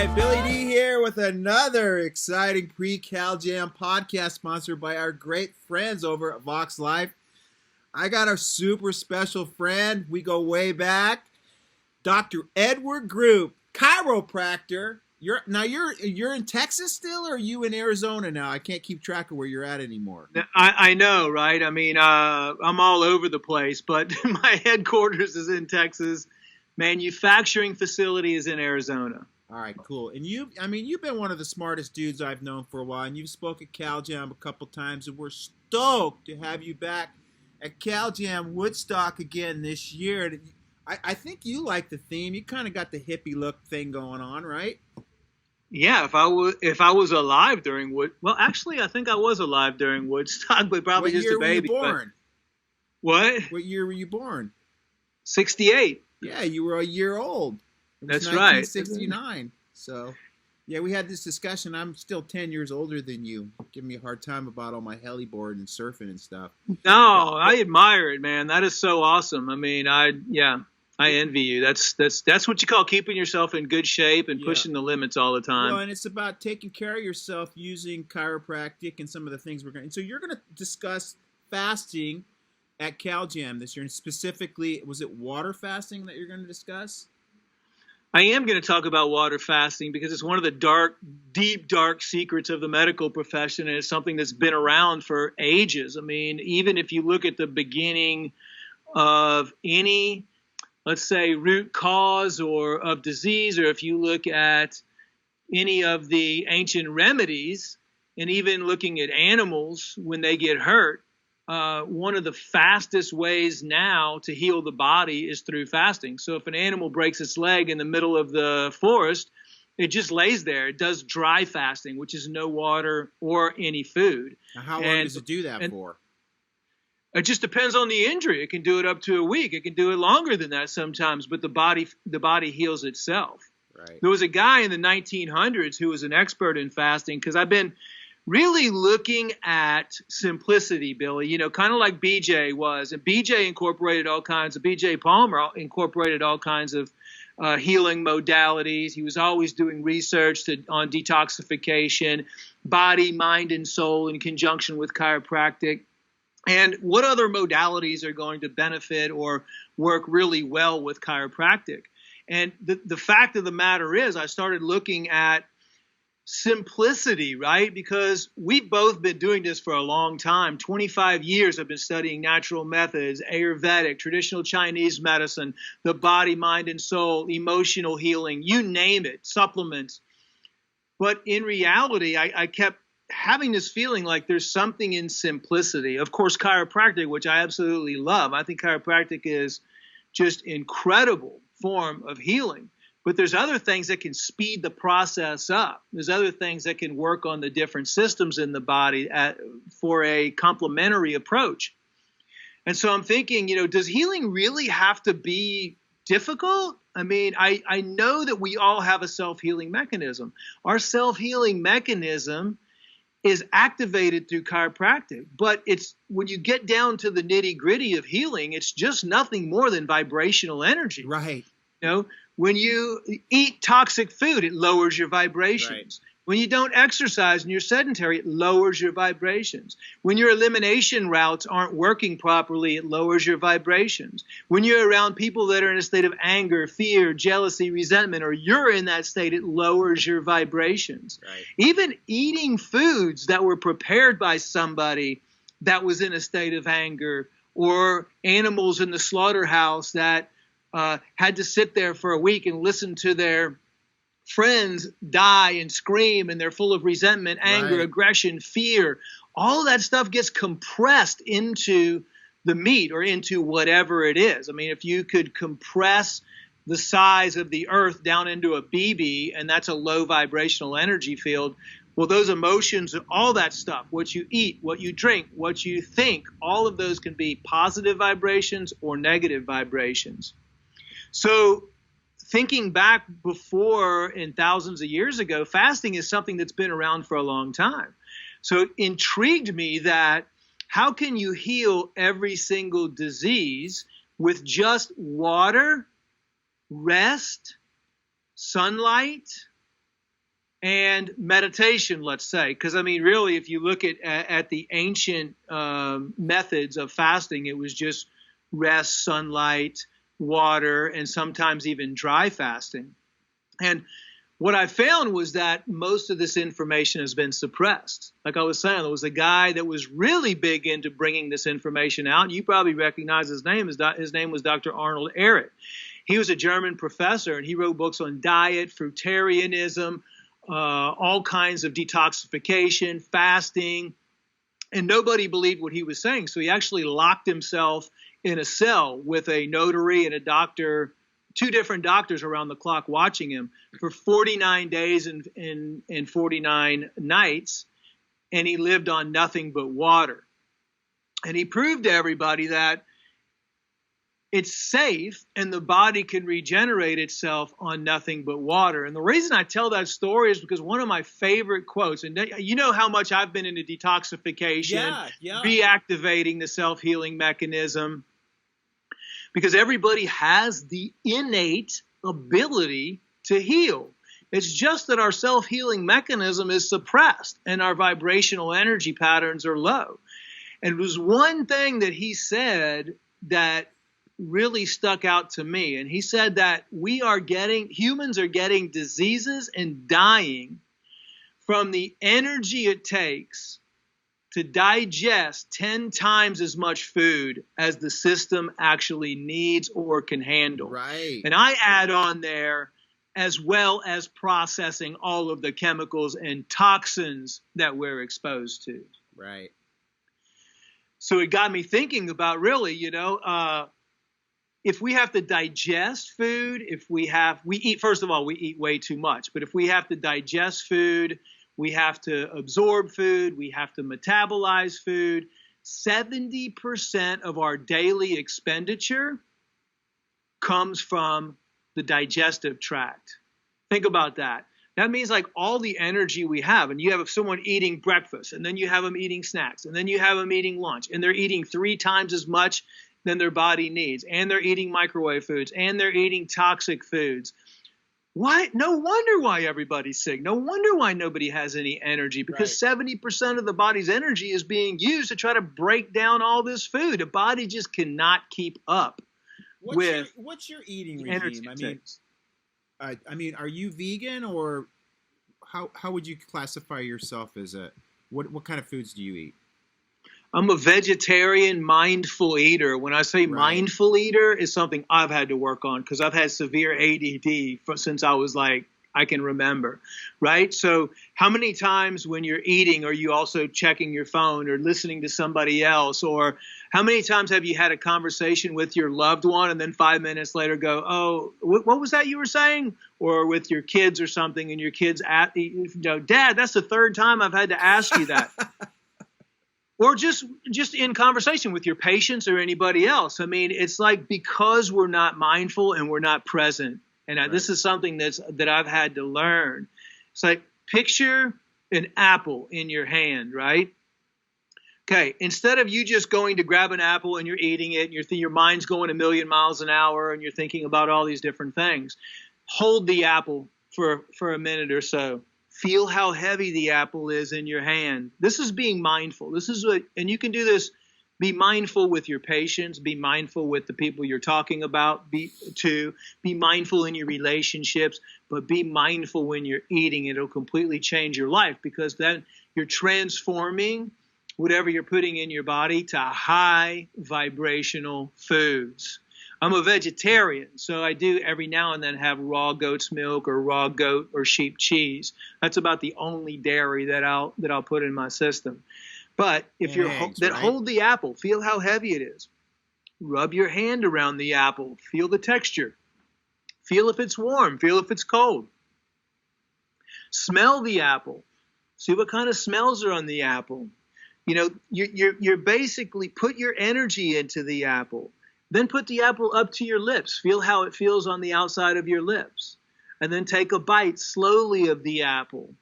right, Billy D here with another exciting pre-Cal Jam podcast sponsored by our great friends over at Vox Life. I got a super special friend. We go way back. Dr. Edward Group, chiropractor. You're in Texas still, or are you in Arizona now? I can't keep track of where you're at anymore. I know, right? I mean, I'm all over the place, but my headquarters is in Texas. Manufacturing facility is in Arizona. All right, cool. And you've been one of the smartest dudes I've known for a while, and you've spoke at Cal Jam a couple times, and we're stoked to have you back at Cal Jam Woodstock again this year. I think you like the theme. You kind of got the hippie look thing going on, right? Yeah, if I was alive during I think I was alive during Woodstock, but probably just a baby. What year were you born? What? What year were you born? 68. Yeah, you were a year old. That's right. 1969. So, yeah, we had this discussion. I'm still 10 years older than you. Give me a hard time about all my heliboard and surfing and stuff. No, I admire it, man. That is so awesome. I mean, I envy you. That's what you call keeping yourself in good shape and pushing the limits all the time. Well, and it's about taking care of yourself using chiropractic and some of the things we're going to. So you're going to discuss fasting at Cal Jam this year, and specifically, was it water fasting that you're going to discuss? I am going to talk about water fasting because it's one of the deep, dark secrets of the medical profession, and it's something that's been around for ages. I mean, even if you look at the beginning of any, let's say, root cause or of disease, or if you look at any of the ancient remedies, and even looking at animals when they get hurt, one of the fastest ways now to heal the body is through fasting. So if an animal breaks its leg in the middle of the forest, it just lays there. It does dry fasting, which is no water or any food. Now, how long does it do that for? It just depends on the injury. It can do it up to a week. It can do it longer than that sometimes, but the body heals itself. Right. There was a guy in the 1900s who was an expert in fasting, because I've been really looking at simplicity, Billy, kind of like BJ was. And BJ Palmer incorporated all kinds of healing modalities. He was always doing research on detoxification, body, mind, and soul in conjunction with chiropractic. And what other modalities are going to benefit or work really well with chiropractic? And the fact of the matter is, I started looking at simplicity, right? Because we've both been doing this for a long time. 25 years I've been studying natural methods, Ayurvedic, traditional Chinese medicine, the body, mind, and soul, emotional healing, you name it, supplements. But in reality, I kept having this feeling like there's something in simplicity. Of course, chiropractic, which I absolutely love. I think chiropractic is just incredible form of healing. But there's other things that can speed the process up. There's other things that can work on the different systems in the body for a complementary approach. And so I'm thinking, does healing really have to be difficult? I mean, I know that we all have a self-healing mechanism. Our self-healing mechanism is activated through chiropractic. But it's when you get down to the nitty-gritty of healing, it's just nothing more than vibrational energy. Right. When you eat toxic food, it lowers your vibrations. Right. When you don't exercise and you're sedentary, it lowers your vibrations. When your elimination routes aren't working properly, it lowers your vibrations. When you're around people that are in a state of anger, fear, jealousy, resentment, or you're in that state, it lowers your vibrations. Right. Even eating foods that were prepared by somebody that was in a state of anger, or animals in the slaughterhouse that had to sit there for a week and listen to their friends die and scream, and they're full of resentment, anger, right, aggression, fear. All of that stuff gets compressed into the meat or into whatever it is. I mean, if you could compress the size of the earth down into a BB, and that's a low vibrational energy field, well, those emotions, all that stuff, what you eat, what you drink, what you think, all of those can be positive vibrations or negative vibrations. So thinking back before and thousands of years ago, fasting is something that's been around for a long time. So it intrigued me that how can you heal every single disease with just water, rest, sunlight, and meditation, let's say. Because, I mean, really, if you look at the ancient methods of fasting, it was just rest, sunlight, water, and sometimes even dry fasting. And what I found was that most of this information has been suppressed. Like I was saying, there was a guy that was really big into bringing this information out. You probably recognize his name. His name was Dr. Arnold Ehret. He was a German professor, and he wrote books on diet, fruitarianism, all kinds of detoxification, fasting, and nobody believed what he was saying. So he actually locked himself in a cell with a notary and a doctor, 2 different doctors around the clock watching him for 49 days and 49 nights, and he lived on nothing but water. And he proved to everybody that it's safe and the body can regenerate itself on nothing but water. And the reason I tell that story is because one of my favorite quotes, and you know how much I've been into detoxification, reactivating the self-healing mechanism, because everybody has the innate ability to heal. It's just that our self-healing mechanism is suppressed and our vibrational energy patterns are low. And it was one thing that he said that really stuck out to me. And he said that humans are getting diseases and dying from the energy it takes to digest 10 times as much food as the system actually needs or can handle. Right. And I add on there, as well as processing all of the chemicals and toxins that we're exposed to. Right. So it got me thinking about really, if we have to digest food, first of all, we eat way too much. But if we have to digest food, we have to absorb food, we have to metabolize food, 70% of our daily expenditure comes from the digestive tract. Think about that. That means like all the energy we have, and you have someone eating breakfast, and then you have them eating snacks, and then you have them eating lunch, and they're eating 3 times as much than their body needs, and they're eating microwave foods, and they're eating toxic foods. Why? No wonder why everybody's sick. No wonder why nobody has any energy, because 70% of the body's energy is being used to try to break down all this food. The body just cannot keep up what's your eating regime? I mean, are you vegan, or how would you classify yourself as what kind of foods do you eat? I'm a vegetarian, mindful eater. When I say mindful eater, it's something I've had to work on because I've had severe ADD since I was I can remember, right? So how many times when you're eating are you also checking your phone or listening to somebody else? Or how many times have you had a conversation with your loved one and then 5 minutes later go, oh, what was that you were saying? Or with your kids or something, and your kids, Dad, that's the 3rd time I've had to ask you that. Or just in conversation with your patients or anybody else. I mean, it's like because we're not mindful and we're not present. And this is something that I've had to learn. It's like picture an apple in your hand, right? Okay, instead of you just going to grab an apple and you're eating it, and your mind's going a million miles an hour and you're thinking about all these different things, hold the apple for a minute or so. Feel how heavy the apple is in your hand. This is being mindful. And you can do this. Be mindful with your patients. Be mindful with the people you're talking about. Be mindful in your relationships, but be mindful when you're eating. It'll completely change your life, because then you're transforming whatever you're putting in your body to high vibrational foods. I'm a vegetarian, so I do every now and then have raw goat's milk or raw goat or sheep cheese. That's about the only dairy that I'll put in my system. But if hold the apple, feel how heavy it is. Rub your hand around the apple, feel the texture. Feel if it's warm, feel if it's cold. Smell the apple. See what kind of smells are on the apple. You're basically put your energy into the apple. Then put the apple up to your lips. Feel how it feels on the outside of your lips. And then take a bite slowly of the apple.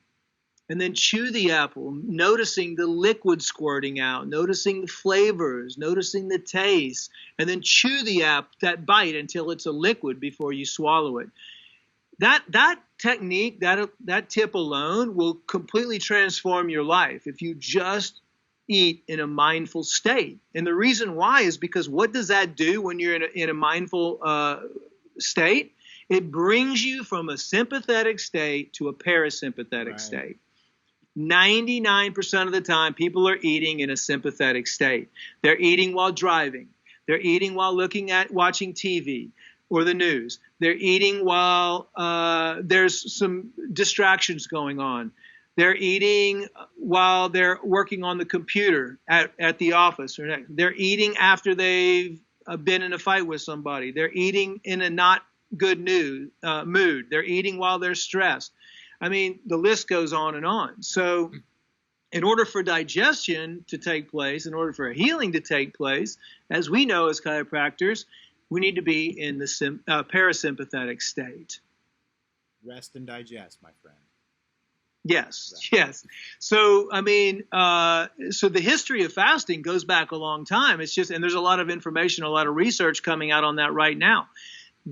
And then chew the apple, noticing the liquid squirting out, noticing the flavors, noticing the taste. And then chew that bite until it's a liquid before you swallow it. that technique, that tip alone will completely transform your life if you just eat in a mindful state. And the reason why is because what does that do when you're in a mindful state? It brings you from a sympathetic state to a parasympathetic state. 99% of the time, people are eating in a sympathetic state. They're eating while driving. They're eating while watching TV or the news. They're eating while there's some distractions going on. They're eating while they're working on the computer at the office. They're eating after they've been in a fight with somebody. They're eating in a not good mood. They're eating while they're stressed. I mean, the list goes on and on. So in order for digestion to take place, in order for healing to take place, as we know as chiropractors, we need to be in the parasympathetic state. Rest and digest, my friend. Yes, yes. So, I mean, so the history of fasting goes back a long time. It's just, and there's a lot of information, a lot of research coming out on that right now.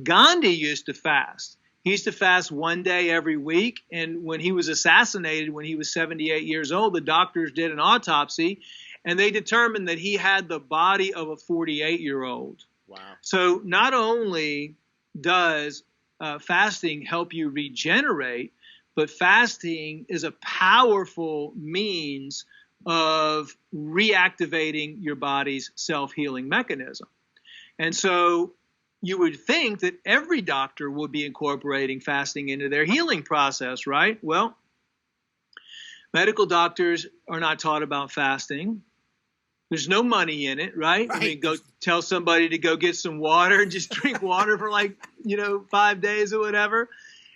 Gandhi used to fast. He used to fast one day every week. And when he was assassinated, when he was 78 years old, the doctors did an autopsy and they determined that he had the body of a 48-year-old. Wow. So not only does fasting help you regenerate, but fasting is a powerful means of reactivating your body's self-healing mechanism. And so you would think that every doctor would be incorporating fasting into their healing process, right? Well, medical doctors are not taught about fasting. There's no money in it, right? I mean, go tell somebody to go get some water and just drink water for 5 days or whatever.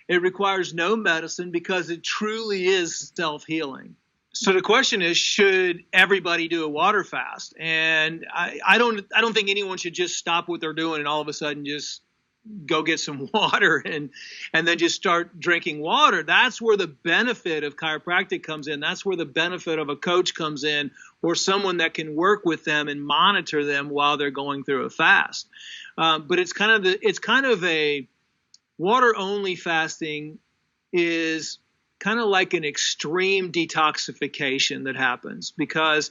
It requires no medicine because it truly is self-healing. So the question is, should everybody do a water fast? And I don't think anyone should just stop what they're doing and all of a sudden just go get some water and then just start drinking water. That's where the benefit of chiropractic comes in. That's where the benefit of a coach comes in, or someone that can work with them and monitor them while they're going through a fast. But it's kind of a water only fasting is kind of like an extreme detoxification that happens, because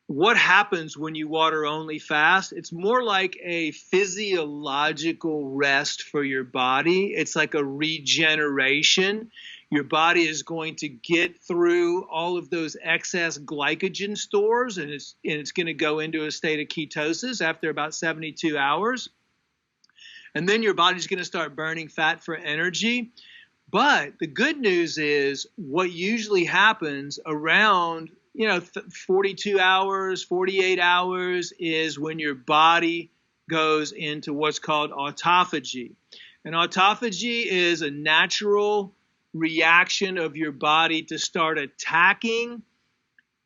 what happens when you water only fast, it's more like a physiological rest for your body. It's like a regeneration. Your body is going to get through all of those excess glycogen stores, and it's going to go into a state of ketosis after about 72 hours. And then your body's going to start burning fat for energy. But the good news is what usually happens around 42 hours, 48 hours is when your body goes into what's called autophagy. And autophagy is a natural reaction of your body to start attacking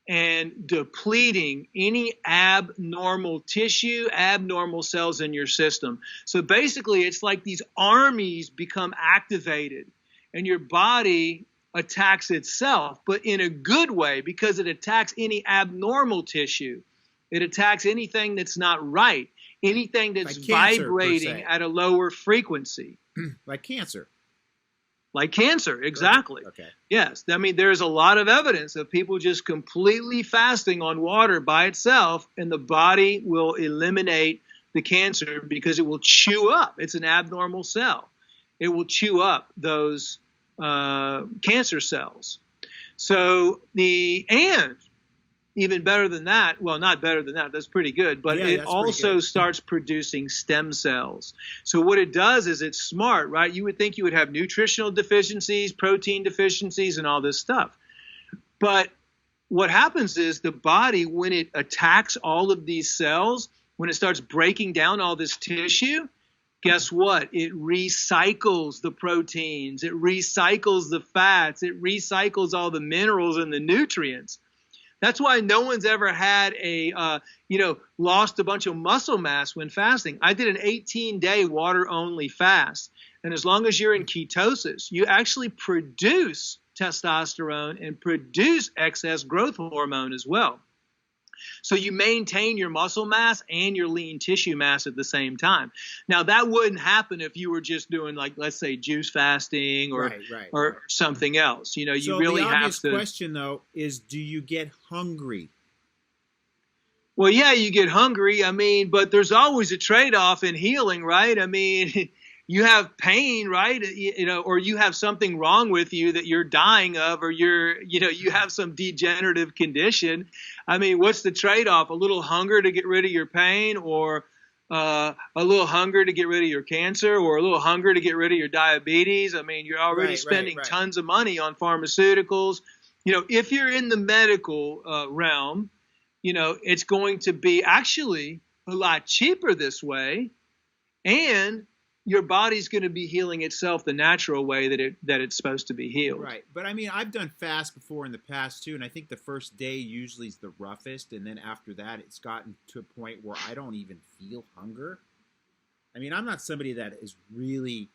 and depleting any abnormal tissue, abnormal cells in your system. So basically, it's like these armies become activated and your body attacks itself, but in a good way, because it attacks any abnormal tissue. It attacks anything that's not right, anything that's like cancer, vibrating at a lower frequency. Like cancer. Like cancer, exactly. Okay. Yes. I mean, there's a lot of evidence of people just completely fasting on water by itself, and the body will eliminate the cancer because it will chew up. It's an abnormal cell. It will chew up those cancer cells. So and even better than that, well, not better than that, that's pretty good, but it also starts producing stem cells. So what it does is it's smart, right? You would think you would have nutritional deficiencies, protein deficiencies, and all this stuff. But what happens is the body, when it attacks all of these cells, when it starts breaking down all this tissue, guess what? It recycles the proteins. It recycles the fats. It recycles all the minerals and the nutrients. That's why no one's ever had lost a bunch of muscle mass when fasting. I did an 18-day water-only fast. And as long as you're in ketosis, you actually produce testosterone and produce excess growth hormone as well. So you maintain your muscle mass and your lean tissue mass at the same time. Now, that wouldn't happen if you were just doing, like, let's say, juice fasting or something else. You know, you really have to. So the obvious question, though, is do you get hungry? Well, yeah, you get hungry. I mean, but there's always a trade-off in healing, right? I mean, you have pain, right? You know, or you have something wrong with you that you're dying of, or you have some degenerative condition. I mean, what's the trade-off? A little hunger to get rid of your pain, or a little hunger to get rid of your cancer, or a little hunger to get rid of your diabetes? I mean, you're already spending tons of money on pharmaceuticals. You know, if you're in the medical realm, you know, it's going to be actually a lot cheaper this way, and your body's going to be healing itself the natural way that it's supposed to be healed. Right. But I mean, I've done fast before in the past too, and I think the first day usually is the roughest, and then after that it's gotten to a point where I don't even feel hunger. I mean, I'm not somebody that is really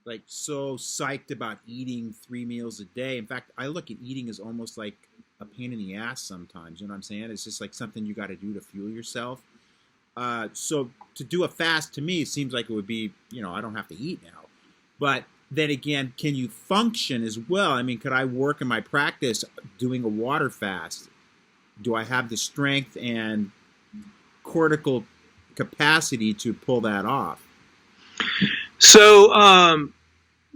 like so psyched about eating 3 meals a day. In fact, I look at eating as almost like a pain in the ass sometimes. You know what I'm saying? It's just like something you got to do to fuel yourself. So to do a fast, to me, it seems like it would be, you know, I don't have to eat now. But then again, can you function as well? I mean, could I work in my practice doing a water fast? Do I have the strength and cortical capacity to pull that off? So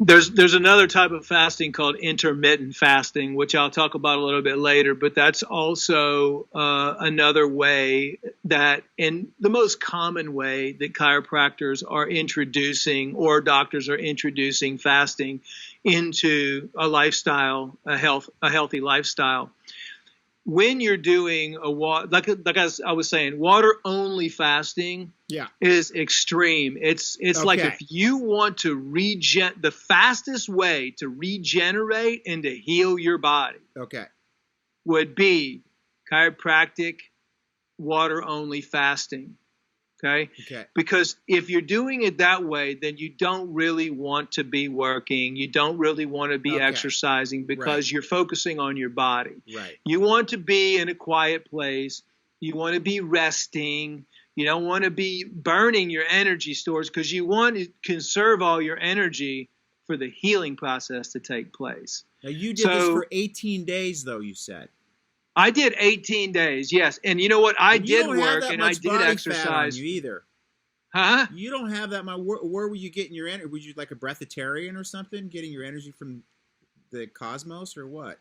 there's another type of fasting called intermittent fasting, which I'll talk about a little bit later, but that's also another way that, in the most common way that chiropractors are introducing, or doctors are introducing, fasting into a lifestyle, a healthy lifestyle. When you're doing like I was saying, water only fasting is extreme. It's like, if you want to the fastest way to regenerate and to heal your body would be chiropractic water only fasting. Okay? Because if you're doing it that way, then you don't really want to be working. You don't really want to be exercising, because you're focusing on your body. You want to be in a quiet place. You want to be resting. You don't want to be burning your energy stores, because you want to conserve all your energy for the healing process to take place. Now, you did this for 18 days, though, you said. I did 18 days, yes. And you know what? I did work and I did exercise. You either. Huh? You don't have that much. Where were you getting your energy? Were you like a breatharian or something, getting your energy from the cosmos, or what?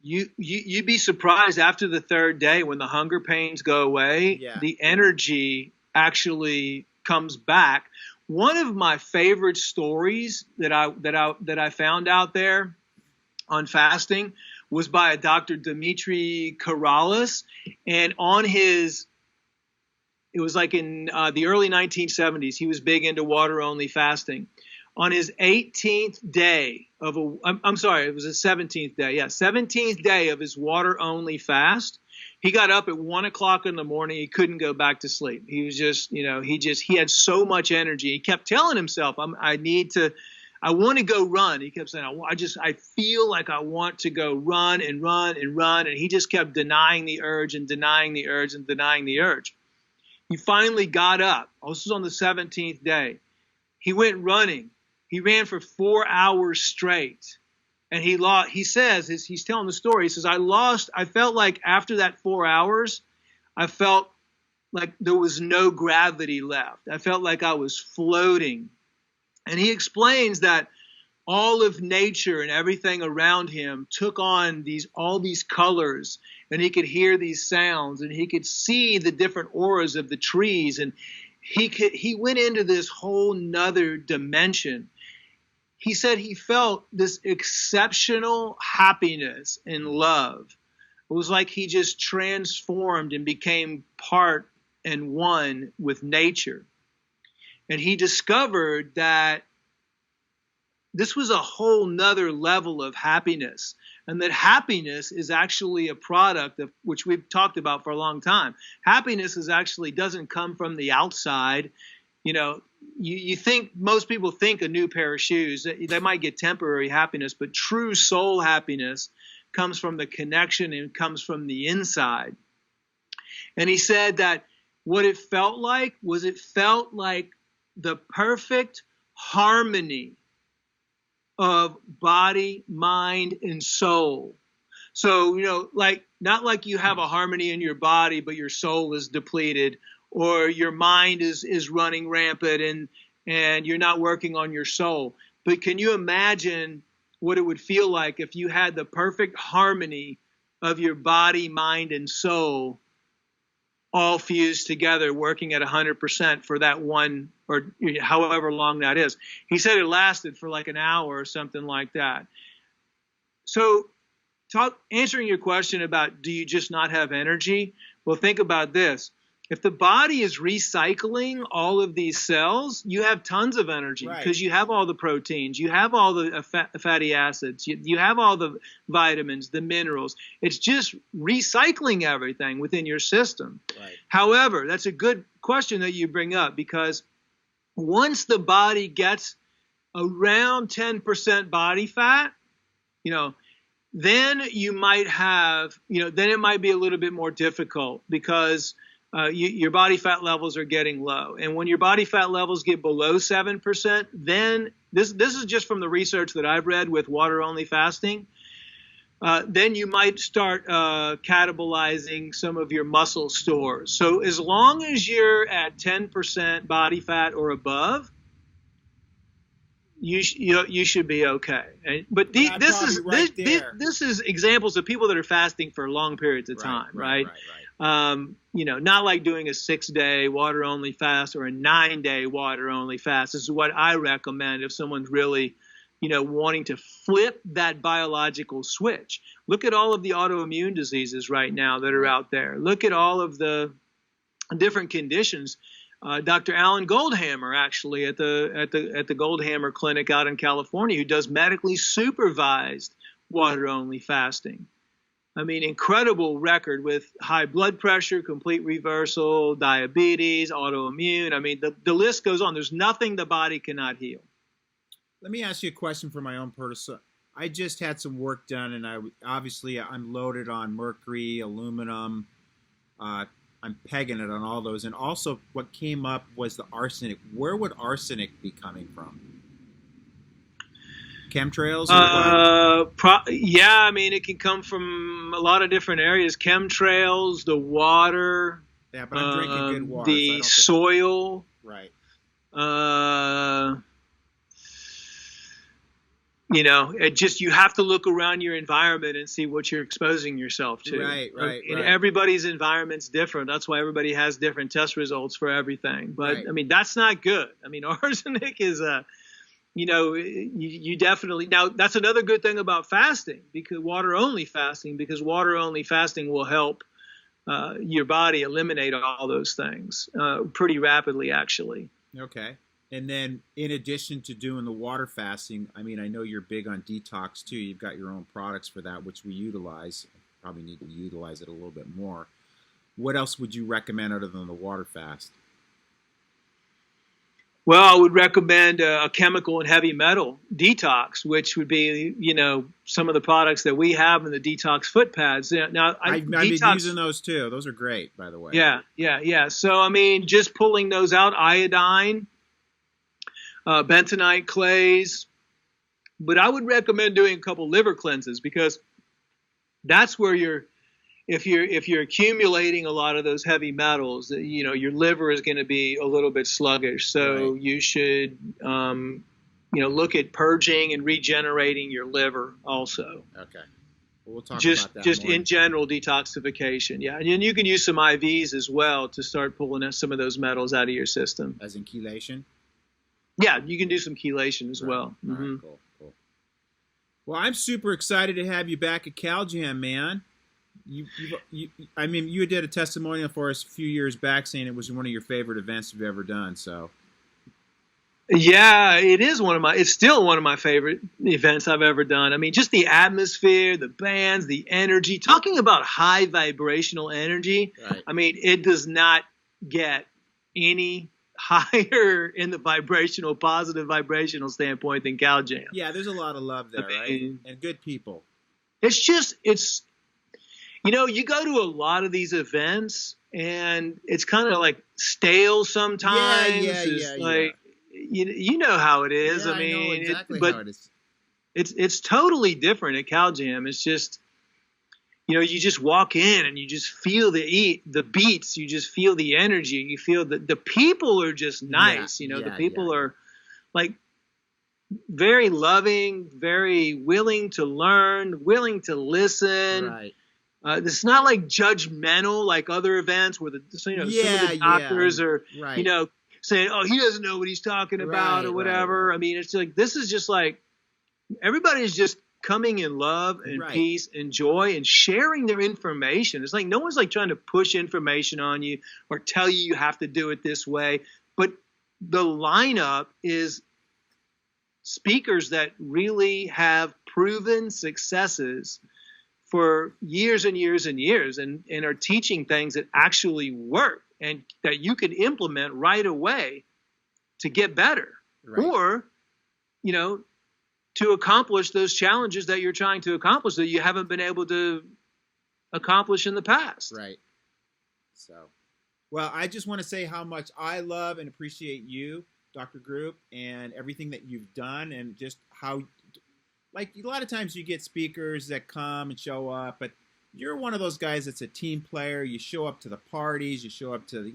You'd be surprised after the third day, when the hunger pains go away, the energy actually comes back. One of my favorite stories that I found out there on fasting was by a Dr. Dimitri Karalis, and it was like in the early 1970s, he was big into water only fasting. On his 18th day it was his 17th day. 17th day of his water only fast, he got up at 1 o'clock in the morning. He couldn't go back to sleep. He was just, he had so much energy. He kept telling himself, I want to go run. He kept saying, I feel like I want to go run and run and run. And he just kept denying the urge and denying the urge and denying the urge. He finally got up. This was on the 17th day. He went running. He ran for 4 hours straight. And he says, he's telling the story. He says, I felt like after that 4 hours, I felt like there was no gravity left. I felt like I was floating. And he explains that all of nature and everything around him took on all these colors, and he could hear these sounds, and he could see the different auras of the trees, and he went into this whole nother dimension. He said he felt this exceptional happiness and love. It was like he just transformed and became part and one with nature. And he discovered that this was a whole nother level of happiness, and that happiness is actually a product of which we've talked about for a long time. Happiness doesn't come from the outside. You know, you think, most people think a new pair of shoes, they might get temporary happiness, but true soul happiness comes from the connection and comes from the inside. And he said that what it felt like the perfect harmony of body, mind, and soul. So, not like you have a harmony in your body, but your soul is depleted, or your mind is running rampant and you're not working on your soul. But can you imagine what it would feel like if you had the perfect harmony of your body, mind, and soul all fused together, working at 100% for that one, or however long that is? He said it lasted for like an hour or something like that. So answering your question about, do you just not have energy? Well, think about this. If the body is recycling all of these cells, you have tons of energy, because you have all the proteins, you have all the fatty acids, you have all the vitamins, the minerals. It's just recycling everything within your system. Right. However, that's a good question that you bring up, because once the body gets around 10% body fat, then you might have, then it might be a little bit more difficult, because your body fat levels are getting low. And when your body fat levels get below 7%, then this is just from the research that I've read with water-only fasting, then you might start catabolizing some of your muscle stores. So as long as you're at 10% body fat or above, you should be okay. But this is examples of people that are fasting for long periods of time, right? Not like doing a 6-day water only fast or a 9-day water only fast. This is what I recommend if someone's really, wanting to flip that biological switch. Look at all of the autoimmune diseases right now that are out there. Look at all of the different conditions. Dr. Alan Goldhammer, actually, at the Goldhammer Clinic out in California, who does medically supervised water-only fasting. I mean, incredible record with high blood pressure, complete reversal, diabetes, autoimmune. I mean, the list goes on. There's nothing the body cannot heal. Let me ask you a question for my own person. I just had some work done, and I'm loaded on mercury, aluminum. I'm pegging it on all those. And also what came up was the arsenic. Where would arsenic be coming from? Chemtrails? Yeah, I mean, it can come from a lot of different areas. Chemtrails, the water. Yeah, but I'm drinking good water. The soil. Right. You have to look around your environment and see what you're exposing yourself to. Right. Everybody's environment's different. That's why everybody has different test results for everything. But I mean, that's not good. I mean, arsenic is you definitely, now that's another good thing about fasting, because water-only fasting will help your body eliminate all those things pretty rapidly, actually. Okay. And then in addition to doing the water fasting, I mean, I know you're big on detox too. You've got your own products for that, which we utilize. Probably need to utilize it a little bit more. What else would you recommend other than the water fast? Well, I would recommend a chemical and heavy metal detox, which would be, some of the products that we have in the detox foot pads. Now, I've been using those too. Those are great, by the way. Yeah. So, I mean, just pulling those out, iodine, bentonite clays. But I would recommend doing a couple liver cleanses, because that's where if you're accumulating a lot of those heavy metals, your liver is going to be a little bit sluggish. So you should, look at purging and regenerating your liver also. Okay. Well, we'll talk about that just more. In general, detoxification. Yeah. And you can use some IVs as well to start pulling some of those metals out of your system. As in chelation? Yeah, you can do some chelation as well. All right, cool. Well, I'm super excited to have you back at CalJam, man. You did a testimonial for us a few years back saying it was one of your favorite events you've ever done. So, yeah, it's still one of my favorite events I've ever done. I mean, just the atmosphere, the bands, the energy. Talking about high vibrational energy. Right. I mean, it does not get any higher in the positive vibrational standpoint than CalJam. Yeah, there's a lot of love there, right? And good people. You go to a lot of these events and it's kind of like stale sometimes. Yeah. You know how it is. Yeah, I mean, know exactly but how it is. it's totally different at Cal Jam. It's just, you just walk in and you just feel the beats. You just feel the energy. You feel the people are just nice. The people are like very loving, very willing to learn, willing to listen. Right. It's not like judgmental like other events where some of the doctors are, saying, oh, he doesn't know what he's talking about or whatever. Right. I mean, it's like, this is just like, everybody's just coming in love and peace and joy and sharing their information. It's like no one's like trying to push information on you or tell you have to do it this way. But the lineup is speakers that really have proven successes for years and years and years and are teaching things that actually work and that you can implement right away to get better or, to accomplish those challenges that you're trying to accomplish that you haven't been able to accomplish in the past. Right. So, well, I just want to say how much I love and appreciate you, Dr. Group, and everything that you've done and just how, like a lot of times you get speakers that come and show up, but you're one of those guys that's a team player. You show up to the parties, you show up to,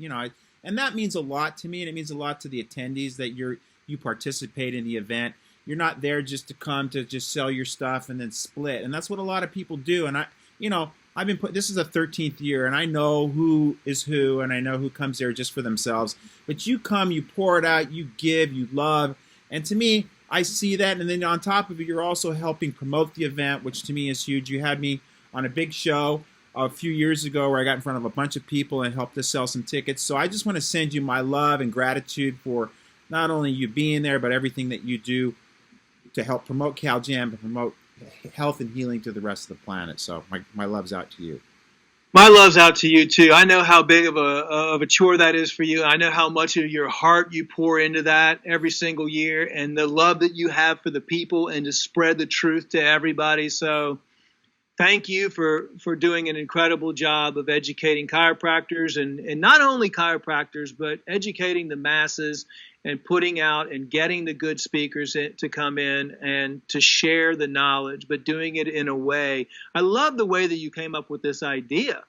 and that means a lot to me, and it means a lot to the attendees that you participate in the event. You're not there just to come to just sell your stuff and then split. And that's what a lot of people do. And I've been this is the 13th year and I know who is who and I know who comes there just for themselves. But you come, you pour it out, you give, you love. And to me, I see that. And then on top of it, you're also helping promote the event, which to me is huge. You had me on a big show a few years ago where I got in front of a bunch of people and helped us sell some tickets. So I just want to send you my love and gratitude for not only you being there, but everything that you do to help promote Cal Jam and promote health and healing to the rest of the planet. So my love's out to you. My love's out to you too. I know how big of a chore that is for you. I know how much of your heart you pour into that every single year and the love that you have for the people and to spread the truth to everybody. So thank you for doing an incredible job of educating chiropractors and not only chiropractors, but educating the masses and putting out and getting the good speakers to come in and to share the knowledge, but doing it in a way. I love the way that you came up with this idea.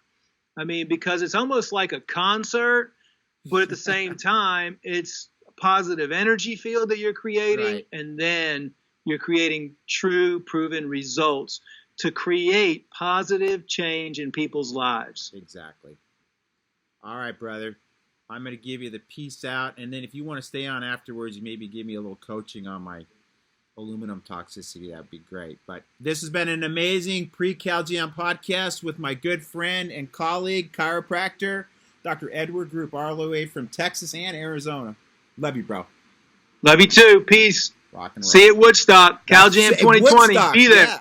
I mean, because it's almost like a concert, but at the same time, it's a positive energy field that you're creating, and then you're creating true, proven results to create positive change in people's lives. Exactly. All right, brother. I'm going to give you the peace out, and then if you want to stay on afterwards, you maybe give me a little coaching on my aluminum toxicity. That would be great. But this has been an amazing pre-Cal Jam podcast with my good friend and colleague, chiropractor, Dr. Edward Group, all the way from Texas and Arizona. Love you, bro. Love you too. Peace. Rock and roll. See you at Woodstock. Cal Jam 2020. Woodstock, Be there. Yeah.